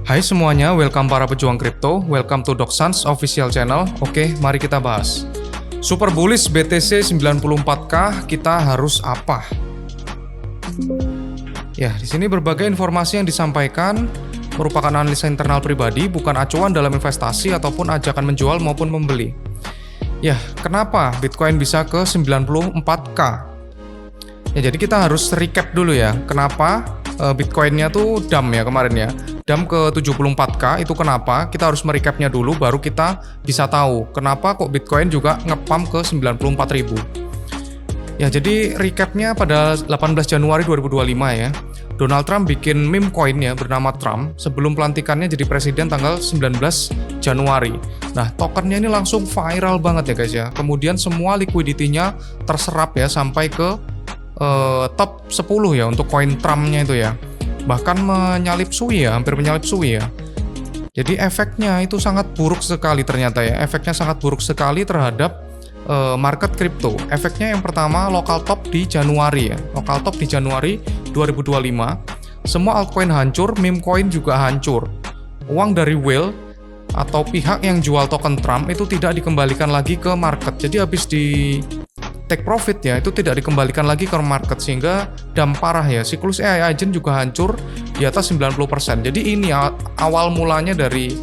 Hai semuanya, welcome para pejuang kripto, welcome to Docsans official channel. Oke, mari kita bahas. Super bullish BTC 94K, kita harus apa? Ya, di sini berbagai informasi yang disampaikan merupakan analisa internal pribadi, bukan acuan dalam investasi ataupun ajakan menjual maupun membeli. Ya, kenapa Bitcoin bisa ke 94K? Ya, jadi kita harus recap dulu ya, kenapa Bitcoinnya tuh dump ya kemarin ya. Dump ke 74K itu kenapa? Kita harus merecapnya dulu baru kita bisa tahu kenapa kok Bitcoin juga ngepump ke 94.000. Ya, jadi recapnya pada 18 Januari 2025 ya. Donald Trump bikin meme coin ya bernama Trump sebelum pelantikannya jadi presiden tanggal 19 Januari. Nah, tokennya ini langsung viral banget ya guys ya. Kemudian semua liquidity-nya terserap ya sampai ke top 10 ya untuk koin Trump-nya itu ya. Bahkan menyalip Sui ya, hampir menyalip Sui ya. Jadi efeknya itu sangat buruk sekali ternyata ya. Efeknya sangat buruk sekali terhadap market kripto. Efeknya yang pertama lokal top di Januari ya. Lokal top di Januari 2025. Semua altcoin hancur, meme coin juga hancur. Uang dari whale atau pihak yang jual token Trump itu tidak dikembalikan lagi ke market. Jadi habis di take profit ya, itu tidak dikembalikan lagi ke market sehingga damp parah ya. Siklus AI agent juga hancur di atas 90%. Jadi ini awal mulanya dari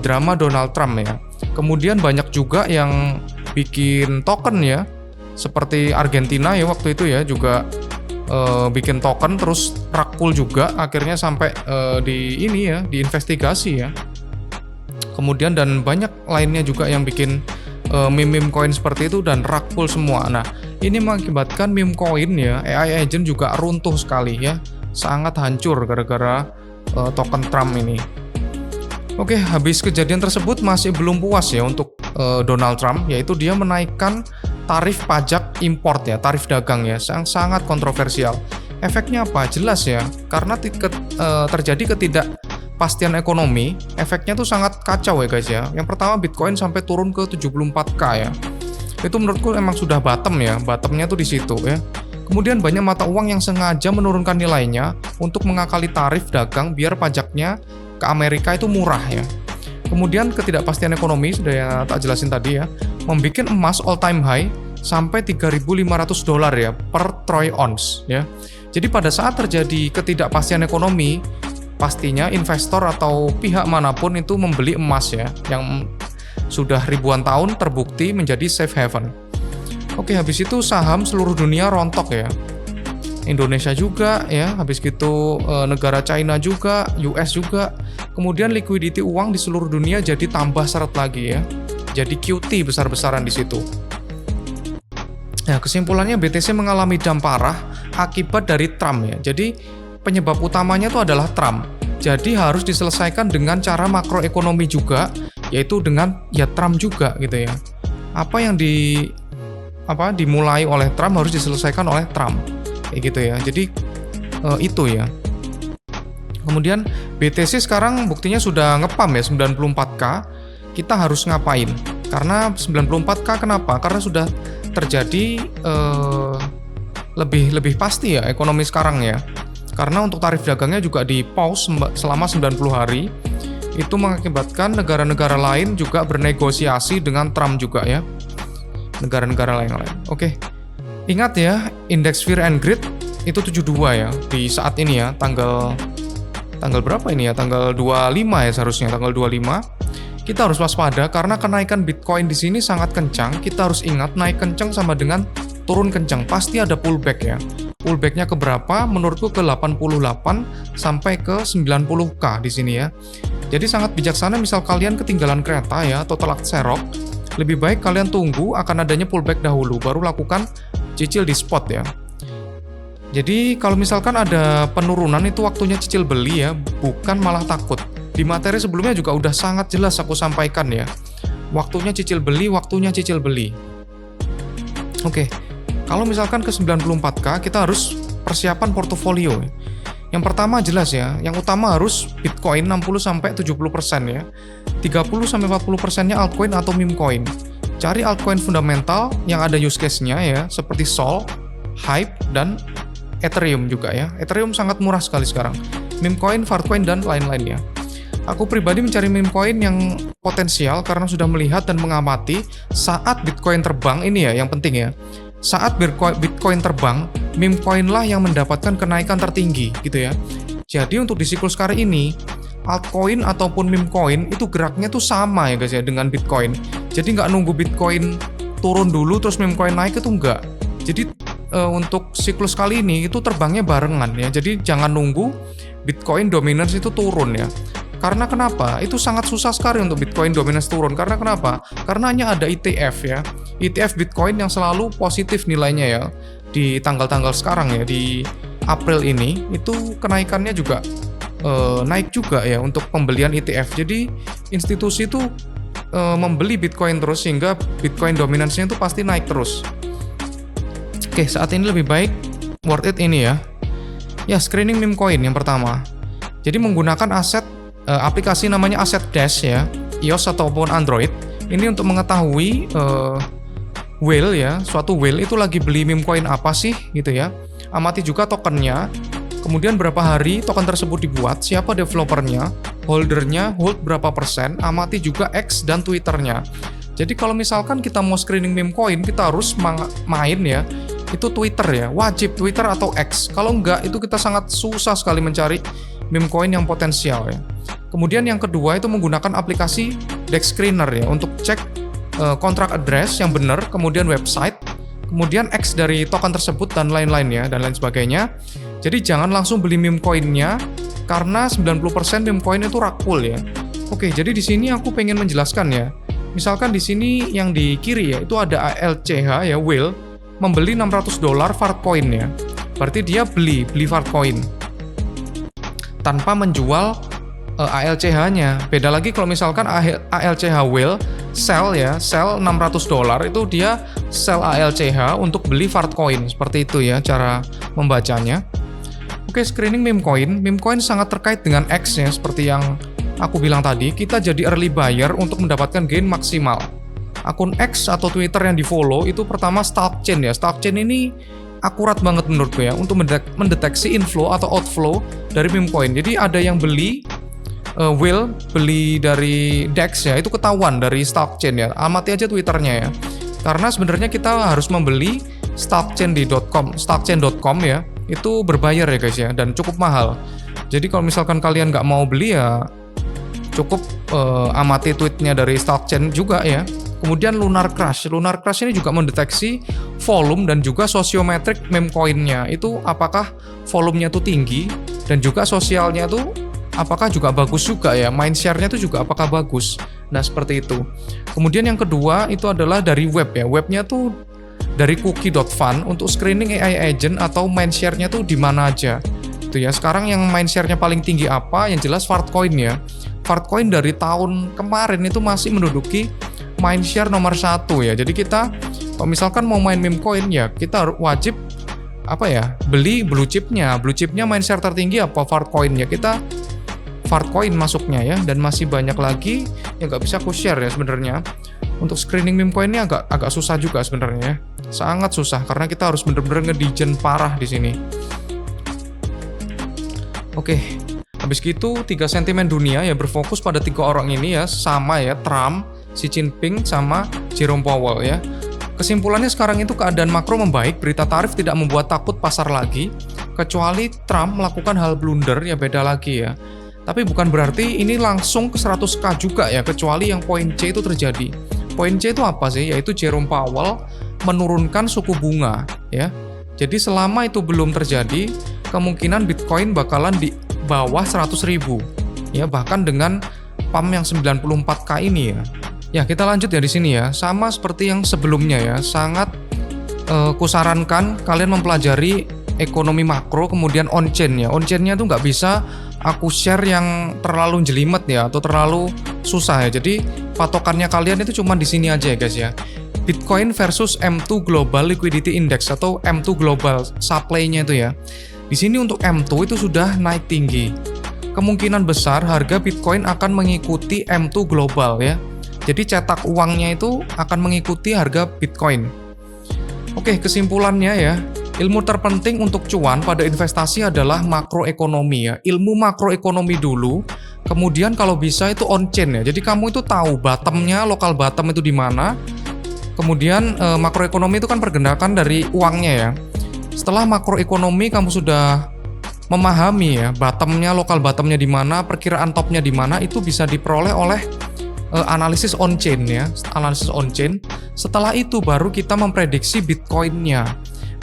drama Donald Trump ya. Kemudian banyak juga yang bikin token ya, seperti Argentina ya waktu itu ya juga bikin token terus rug pull juga akhirnya sampai di ini ya, diinvestigasi ya. Kemudian dan banyak lainnya juga yang bikin meme coin seperti itu dan rug pull semua. Nah, ini mengakibatkan meme coin ya, AI agent juga runtuh sekali ya, sangat hancur gara-gara token Trump ini. Oke, habis kejadian tersebut masih belum puas ya untuk Donald Trump, yaitu dia menaikkan tarif pajak import ya, tarif dagang ya, sangat kontroversial. Efeknya apa? Jelas ya, karena terjadi ketidakpastian ekonomi, efeknya tuh sangat kacau ya guys ya. Yang pertama Bitcoin sampai turun ke 74K ya. Itu menurutku emang sudah bottom ya, bottomnya tuh di situ ya. Kemudian banyak mata uang yang sengaja menurunkan nilainya untuk mengakali tarif dagang biar pajaknya ke Amerika itu murah ya. Kemudian ketidakpastian ekonomi sudah ya tak jelasin tadi ya, membuat emas all time high sampai $3.500 ya per troy ounce ya. Jadi pada saat terjadi ketidakpastian ekonomi, pastinya investor atau pihak manapun itu membeli emas ya, yang sudah ribuan tahun terbukti menjadi safe haven. Oke, habis itu saham seluruh dunia rontok ya. Indonesia juga ya, habis gitu negara China juga, US juga. Kemudian liquidity uang di seluruh dunia jadi tambah seret lagi ya. Jadi QT besar-besaran di situ. Nah, kesimpulannya BTC mengalami damp parah akibat dari Trump ya. Jadi penyebab utamanya itu adalah Trump. Jadi harus diselesaikan dengan cara makroekonomi juga, yaitu dengan ya Trump juga gitu ya. Apa yang dimulai oleh Trump harus diselesaikan oleh Trump. Kayak gitu ya. Jadi itu ya. Kemudian BTC sekarang buktinya sudah ngepump ya 94K. Kita harus ngapain? Karena 94K kenapa? Karena sudah terjadi lebih pasti ya ekonomi sekarang ya. Karena untuk tarif dagangnya juga di pause selama 90 hari. Itu mengakibatkan negara-negara lain juga bernegosiasi dengan Trump juga ya. Negara-negara lain. Oke. Ingat ya, indeks Fear and Greed itu 72 ya di saat ini ya, tanggal berapa ini ya? Tanggal 25 ya seharusnya, tanggal 25. Kita harus waspada karena kenaikan Bitcoin di sini sangat kencang. Kita harus ingat naik kencang sama dengan turun kencang. Pasti ada pullback ya. Pullbacknya ke berapa? Menurutku ke 88 sampai ke 90K di sini ya. Jadi sangat bijaksana misal kalian ketinggalan kereta ya atau telat serok, lebih baik kalian tunggu akan adanya pullback dahulu baru lakukan cicil di spot ya. Jadi kalau misalkan ada penurunan itu waktunya cicil beli ya, bukan malah takut. Di materi sebelumnya juga udah sangat jelas aku sampaikan ya. Waktunya cicil beli, waktunya cicil beli. Oke. Kalau misalkan ke 94K kita harus persiapan portofolio. Yang pertama jelas ya, yang utama harus Bitcoin 60-70% ya. 30-40%-nya altcoin atau meme coin. Cari altcoin fundamental yang ada use case-nya ya, seperti Sol, Hype, dan Ethereum juga ya. Ethereum sangat murah sekali sekarang. Meme coin, Fartcoin, dan lain-lainnya. Aku pribadi mencari meme coin yang potensial karena sudah melihat dan mengamati saat Bitcoin terbang ini ya, yang penting ya. Saat Bitcoin terbang, meme coin lah yang mendapatkan kenaikan tertinggi gitu ya. Jadi untuk di siklus kali ini, altcoin ataupun meme coin itu geraknya tuh sama ya guys ya dengan Bitcoin. Jadi nggak nunggu Bitcoin turun dulu terus meme coin naik, itu enggak. Jadi untuk siklus kali ini itu terbangnya barengan ya. Jadi jangan nunggu Bitcoin dominance itu turun ya. Karena kenapa? Itu sangat susah sekali untuk Bitcoin dominance turun. Karena kenapa? Karena hanya ada ETF ya. ETF Bitcoin yang selalu positif nilainya ya. Di tanggal-tanggal sekarang ya, di April ini, itu kenaikannya juga naik juga ya untuk pembelian ETF. Jadi institusi itu membeli Bitcoin terus sehingga Bitcoin dominance-nya itu pasti naik terus. Oke, saat ini lebih baik worth it ini ya. Ya, screening meme coin yang pertama. Jadi menggunakan aplikasi namanya Asset Dash ya, iOS ataupun Android. Ini untuk mengetahui whale ya, suatu whale itu lagi beli meme coin apa sih gitu ya. Amati juga tokennya, kemudian berapa hari token tersebut dibuat, siapa developernya, holdernya, hold berapa persen, amati juga X dan Twitternya. Jadi kalau misalkan kita mau screening meme coin, kita harus main ya, itu Twitter ya, wajib Twitter atau X. Kalau enggak, itu kita sangat susah sekali mencari meme coin yang potensial ya. Kemudian yang kedua itu menggunakan aplikasi DEX Screener ya untuk cek kontrak address yang benar, kemudian website, kemudian X dari token tersebut dan lain-lainnya dan lain sebagainya. Jadi jangan langsung beli meme coinnya karena 90% meme coin itu rakpul ya. Oke, jadi di sini aku pengen menjelaskan ya. Misalkan di sini yang di kiri ya itu ada ALCH ya, whale membeli $600 Fartcoin ya. Berarti dia beli Fartcoin tanpa menjual ALCH-nya. Beda lagi kalau misalkan ALCH whale sell $600 itu dia sell ALCH untuk beli Fartcoin. Seperti itu ya cara membacanya. Oke, screening meme coin sangat terkait dengan X ya, seperti yang aku bilang tadi, kita jadi early buyer untuk mendapatkan gain maksimal. Akun X atau Twitter yang di-follow itu pertama Stalkchain ya. Stalkchain ini akurat banget menurutku ya untuk mendeteksi inflow atau outflow dari meme coin. Jadi ada yang beli whale beli dari DEX ya, itu ketahuan dari Stalkchain ya. Amati aja Twitternya ya. Karena sebenarnya kita harus membeli stalkchain.com ya. Itu berbayar ya guys ya, dan cukup mahal. Jadi kalau misalkan kalian nggak mau beli ya cukup amati tweetnya dari Stalkchain juga ya. Kemudian Lunar Crush ini juga mendeteksi volume dan juga sosiometrik meme coinnya. Itu apakah volumenya itu tinggi dan juga sosialnya itu apakah juga bagus juga ya, mindshare-nya itu juga apakah bagus. Nah seperti itu. Kemudian yang kedua itu adalah dari web ya. Webnya tuh dari cookie.fun untuk screening AI agent atau mindshare-nya tuh di mana aja. Itu ya. Sekarang yang mindshare-nya paling tinggi apa? Yang jelas Fartcoin ya. Fartcoin dari tahun kemarin itu masih menduduki mindshare nomor 1 ya. Jadi kita kalau misalkan mau main meme coin ya kita wajib beli blue chipnya. Blue chipnya mindshare tertinggi apa? Fartcoin ya. Kita Fartcoin masuknya ya, dan masih banyak lagi yang nggak bisa aku share ya sebenarnya. Untuk screening meme coin ini agak susah juga sebenarnya ya. Sangat susah karena kita harus bener-bener ngedigen parah di sini. Oke, habis gitu 3 sentimen dunia ya berfokus pada 3 orang ini ya, sama ya, Trump, Xi Jinping sama Jerome Powell ya. Kesimpulannya sekarang itu keadaan makro membaik, berita tarif tidak membuat takut pasar lagi, kecuali Trump melakukan hal blunder ya, beda lagi ya. Tapi bukan berarti ini langsung ke 100k juga ya, kecuali yang poin C itu terjadi. Poin C itu apa sih? Yaitu Jerome Powell menurunkan suku bunga ya. Jadi selama itu belum terjadi, kemungkinan Bitcoin bakalan di bawah 100.000 ya, bahkan dengan pump yang 94k ini ya. Ya, kita lanjut ya di sini ya. Sama seperti yang sebelumnya ya, sangat kusarankan kalian mempelajari ekonomi makro kemudian on-chain ya. On-chain-nya tuh nggak bisa aku share yang terlalu jelimet ya atau terlalu susah ya. Jadi patokannya kalian itu cuma di sini aja ya guys ya. Bitcoin versus M2 Global Liquidity Index atau M2 Global supply-nya itu ya. Di sini untuk M2 itu sudah naik tinggi. Kemungkinan besar harga Bitcoin akan mengikuti M2 Global ya. Jadi cetak uangnya itu akan mengikuti harga Bitcoin. Oke, kesimpulannya ya. Ilmu terpenting untuk cuan pada investasi adalah makroekonomi ya. Ilmu makroekonomi dulu, Kemudian kalau bisa itu on chain ya. Jadi kamu itu tahu bottomnya, lokal bottom itu di mana. Kemudian makroekonomi itu kan pergerakan dari uangnya ya. Setelah makroekonomi kamu sudah memahami ya bottomnya, lokal bottomnya di mana, perkiraan topnya di mana, itu bisa diperoleh oleh analisis on chain ya, analisis on chain. Setelah itu baru kita memprediksi Bitcoinnya.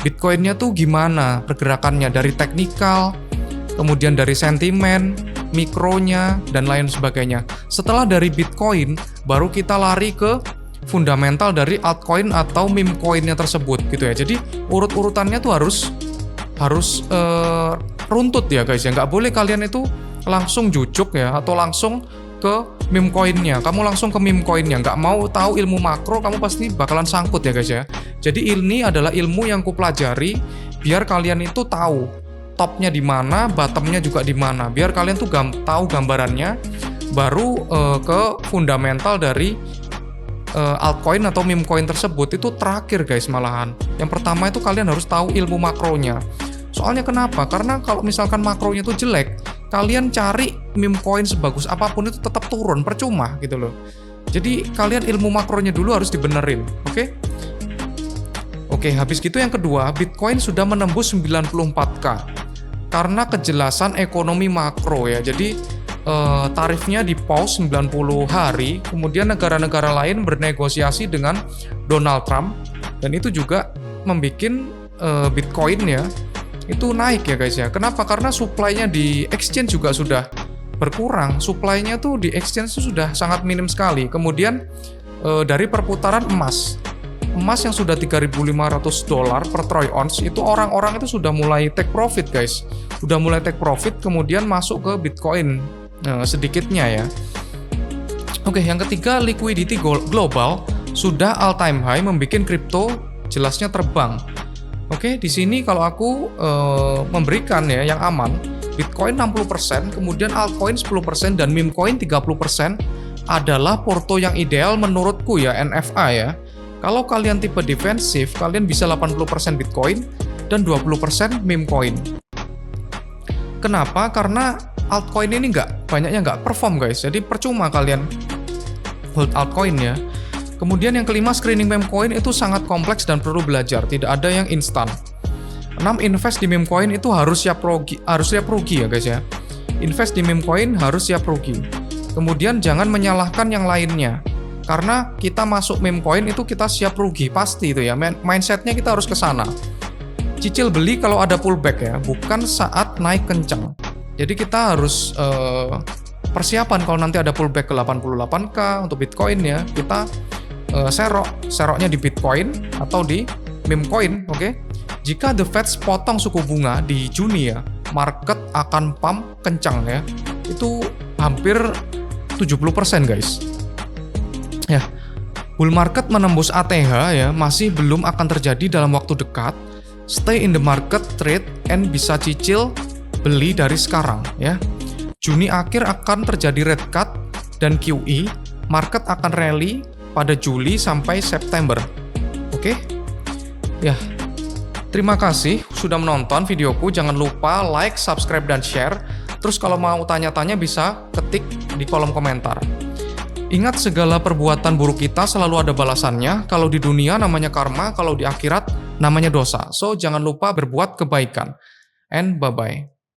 Bitcoinnya tuh gimana pergerakannya dari teknikal, kemudian dari sentimen, mikronya, dan lain sebagainya. Setelah dari Bitcoin, baru kita lari ke fundamental dari altcoin atau meme coinnya tersebut gitu ya. Jadi urut-urutannya tuh harus runtut ya guys ya. Nggak boleh kalian itu langsung jujuk ya atau langsung ke meme coinnya. Kamu langsung ke meme coinnya. Nggak mau tahu ilmu makro, kamu pasti bakalan sangkut ya guys ya. Jadi ini adalah ilmu yang kupelajari biar kalian itu tahu topnya di mana, bottomnya juga di mana. Biar kalian tuh tahu gambarannya, baru ke fundamental dari altcoin atau meme coin tersebut. Itu terakhir guys malahan. Yang pertama itu kalian harus tahu ilmu makronya. Soalnya kenapa? Karena kalau misalkan makronya itu jelek, kalian cari meme coin sebagus apapun itu tetap turun, percuma gitu loh. Jadi kalian ilmu makronya dulu harus dibenerin, oke? Oke, habis gitu yang kedua, Bitcoin sudah menembus 94K. Karena kejelasan ekonomi makro ya. Jadi tarifnya di pause 90 hari, kemudian negara-negara lain bernegosiasi dengan Donald Trump, dan itu juga membuat Bitcoin ya itu naik ya guys ya. Kenapa? Karena supply-nya di exchange juga sudah berkurang. Supply-nya tuh di exchange sudah sangat minim sekali. Kemudian dari perputaran emas yang sudah $3.500 per troy ounce, itu orang-orang itu sudah mulai take profit guys. Sudah mulai take profit, kemudian masuk ke Bitcoin sedikitnya ya. Oke, yang ketiga, liquidity global sudah all time high, membuat kripto jelasnya terbang. Oke, di sini kalau aku memberikan ya yang aman, Bitcoin 60%, kemudian altcoin 10%, dan meme coin 30% adalah porto yang ideal menurutku ya, NFA ya. Kalau kalian tipe defensif, kalian bisa 80% Bitcoin dan 20% meme coin. Kenapa? Karena altcoin ini banyaknya nggak perform guys, jadi percuma kalian hold altcoin ya. Kemudian yang kelima, screening meme coin itu sangat kompleks dan perlu belajar, tidak ada yang instan. 6. Invest di meme coin itu harus siap rugi ya guys ya. Invest di meme coin harus siap rugi. Kemudian jangan menyalahkan yang lainnya, karena kita masuk meme coin itu kita siap rugi pasti itu ya. Mindsetnya kita harus ke sana. Cicil beli kalau ada pullback ya, bukan saat naik kencang. Jadi kita harus persiapan kalau nanti ada pullback ke 88K untuk Bitcoin ya, kita seroknya di Bitcoin atau di meme coin, oke? Jika The Fed potong suku bunga di Juni ya, market akan pump kencang ya. Itu hampir 70% guys. Ya, bull market menembus ATH ya, masih belum akan terjadi dalam waktu dekat. Stay in the market, trade, and bisa cicil beli dari sekarang ya. Juni akhir akan terjadi rate cut dan QE, market akan rally pada Juli sampai September. Oke? Ya. Terima kasih sudah menonton videoku. Jangan lupa like, subscribe, dan share. Terus kalau mau tanya-tanya bisa ketik di kolom komentar. Ingat, segala perbuatan buruk kita selalu ada balasannya. Kalau di dunia namanya karma, kalau di akhirat namanya dosa. So, jangan lupa berbuat kebaikan. And bye-bye.